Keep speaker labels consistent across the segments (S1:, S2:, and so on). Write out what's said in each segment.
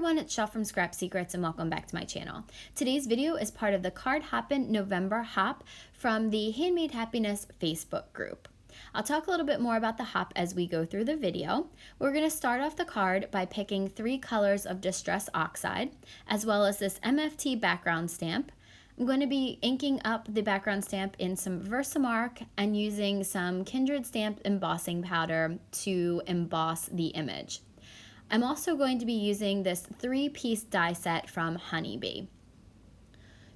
S1: everyone, it's Shel from Scrap Secrets and welcome back to my channel. Today's video is part of the card Hoppin Nov Hop from the Handmade Happiness Facebook group. I'll talk a little bit more about the hop as we go through the video. We're going to start off the card by picking 3 colors of Distress Oxide, as well as this MFT background stamp. I'm going to be inking up the background stamp in some Versamark and using some Kindred Stamp embossing powder to emboss the image. I'm also going to be using this 3-piece die set from Honeybee.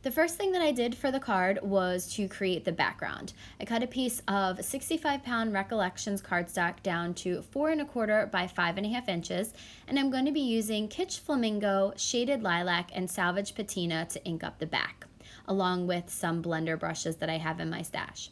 S1: The first thing that I did for the card was to create the background. I cut a piece of 65-pound Recollections cardstock down to 4 1/4 by 5.5 inches, and I'm going to be using Kitsch Flamingo, Shaded Lilac, and Salvage Patina to ink up the back, along with some blender brushes that I have in my stash.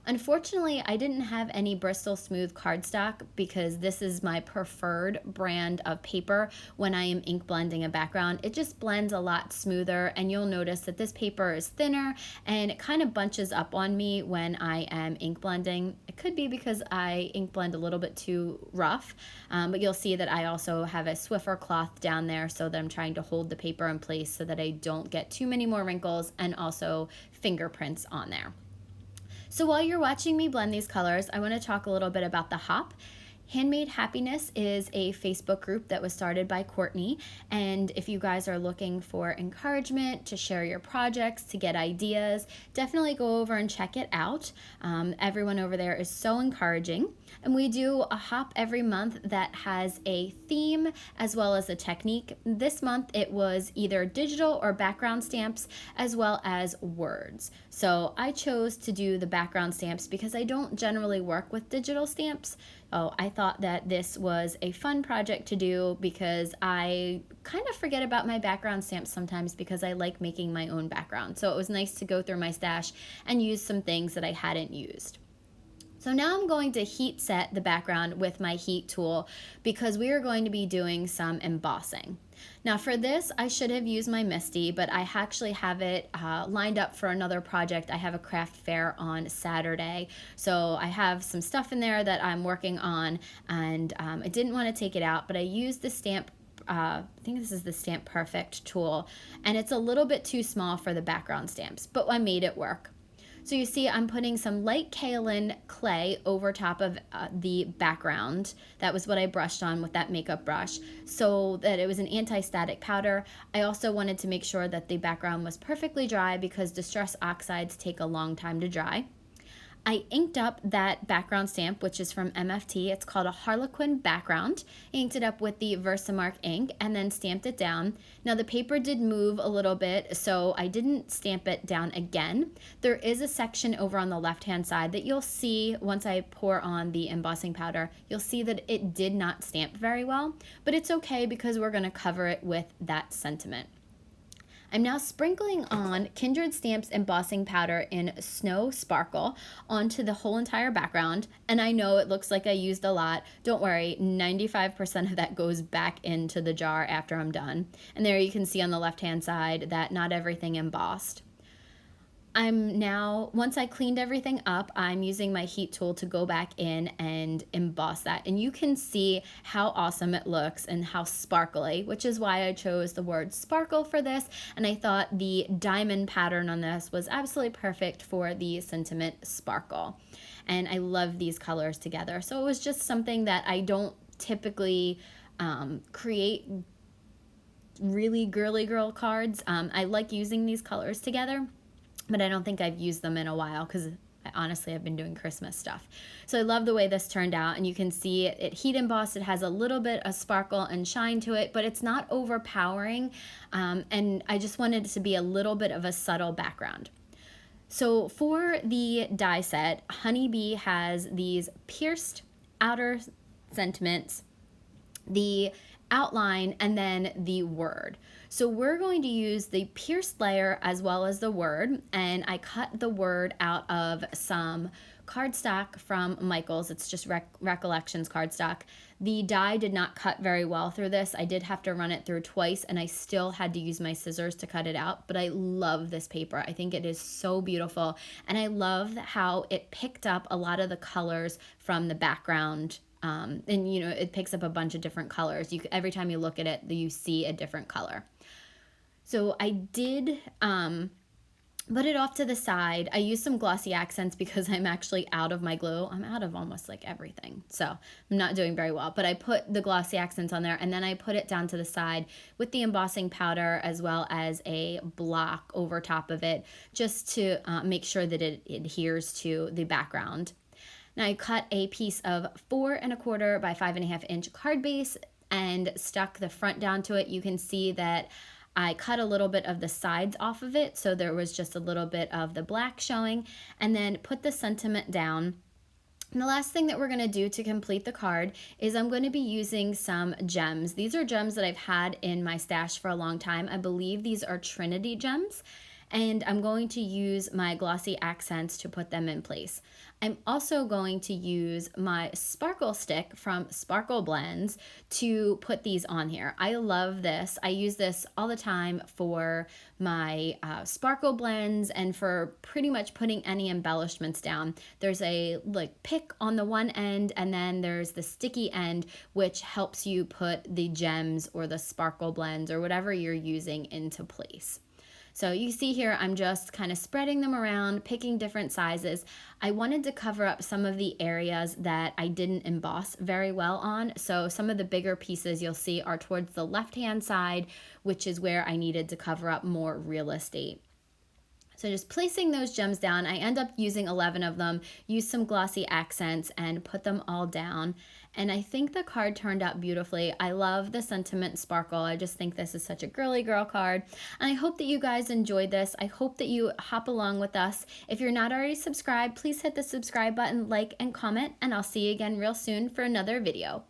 S1: Unfortunately, I didn't have any Bristol Smooth cardstock because this is my preferred brand of paper when I am ink blending a background. It just blends a lot smoother, and you'll notice that this paper is thinner and it kind of bunches up on me when I am ink blending. It could be because I ink blend a little bit too rough, but you'll see that I also have a Swiffer cloth down there so that I'm trying to hold the paper in place so that I don't get too many more wrinkles and also fingerprints on there. So while you're watching me blend these colors, I want to talk a little bit about the hop. Handmade Happiness is a Facebook group that was started by Courtney, and if you guys are looking for encouragement to share your projects, to get ideas, definitely go over and check it out. Everyone over there is so encouraging, and we do a hop every month that has a theme as well as a technique. This month it was either digital or background stamps as well as words. So I chose to do the background stamps because I don't generally work with digital stamps. Oh, I thought that this was a fun project to do because I kind of forget about my background stamps sometimes because I like making my own background. So it was nice to go through my stash and use some things that I hadn't used. So now I'm going to heat set the background with my heat tool because we are going to be doing some embossing. Now for this, I should have used my Misty, but I actually have it lined up for another project. I have a craft fair on Saturday, so I have some stuff in there that I'm working on, and I didn't want to take it out, but I used the stamp I think this is the Stamp Perfect tool, and it's a little bit too small for the background stamps, but I made it work. So you see I'm putting some light kaolin clay over top of the background. That was what I brushed on with that makeup brush so that it was an anti-static powder. I also wanted to make sure that the background was perfectly dry because Distress Oxides take a long time to dry. I inked up that background stamp, which is from MFT. It's called a Harlequin background. I inked it up with the Versamark ink and then stamped it down. Now the paper did move a little bit, so I didn't stamp it down again. There is a section over on the left-hand side that you'll see once I pour on the embossing powder. You'll see that it did not stamp very well, but it's okay because we're going to cover it with that sentiment. I'm now sprinkling on Kindred Stamp's embossing powder in Snow Sparkle onto the whole entire background. And I know it looks like I used a lot. Don't worry, 95% of that goes back into the jar after I'm done. And there you can see on the left-hand side that not everything embossed. I'm now, once I cleaned everything up, I'm using my heat tool to go back in and emboss that. And you can see how awesome it looks and how sparkly, which is why I chose the word sparkle for this. And I thought the diamond pattern on this was absolutely perfect for the sentiment sparkle. And I love these colors together. So it was just something that I don't typically create really girly girl cards. I like using these colors together, but I don't think I've used them in a while because honestly I've been doing Christmas stuff. So I love the way this turned out, and you can see it heat embossed. It has a little bit of sparkle and shine to it, but it's not overpowering, and I just wanted it to be a little bit of a subtle background. So for the die set, Honeybee has these pierced outer sentiments, the outline, and then the word. So we're going to use the pierced layer as well as the word, and I cut the word out of some cardstock from Michaels. It's just Recollections cardstock. The die did not cut very well through this. I did have to run it through twice, and I still had to use my scissors to cut it out, but I love this paper. I think it is so beautiful, and I love how it picked up a lot of the colors from the background and you know, it picks up a bunch of different colors. Every time you look at it, you see a different color. So I did put it off to the side. I used some glossy accents because I'm actually out of my glue. I'm out of almost like everything, so I'm not doing very well. But I put the glossy accents on there, and then I put it down to the side with the embossing powder as well as a block over top of it, just to make sure that it adheres to the background. Now I cut a piece of 4 1/4 by 5 1/2 inch card base and stuck the front down to it. You can see that I cut a little bit of the sides off of it, so there was just a little bit of the black showing, and then put the sentiment down. And the last thing that we're going to do to complete the card is I'm going to be using some gems. These are gems that I've had in my stash for a long time. I believe these are Trinity gems, and I'm going to use my glossy accents to put them in place. I'm also going to use my sparkle stick from Sparkle Blends to put these on here. I love this. I use this all the time for my sparkle blends and for pretty much putting any embellishments down. There's a like pick on the one end, and then there's the sticky end, which helps you put the gems or the sparkle blends or whatever you're using into place. So you see here, I'm just kind of spreading them around, picking different sizes. I wanted to cover up some of the areas that I didn't emboss very well on. So some of the bigger pieces you'll see are towards the left-hand side, which is where I needed to cover up more real estate. So just placing those gems down, I end up using 11 of them, use some glossy accents and put them all down. And I think the card turned out beautifully. I love the sentiment sparkle. I just think this is such a girly girl card. And I hope that you guys enjoyed this. I hope that you hop along with us. If you're not already subscribed, please hit the subscribe button, like, and comment, and I'll see you again real soon for another video.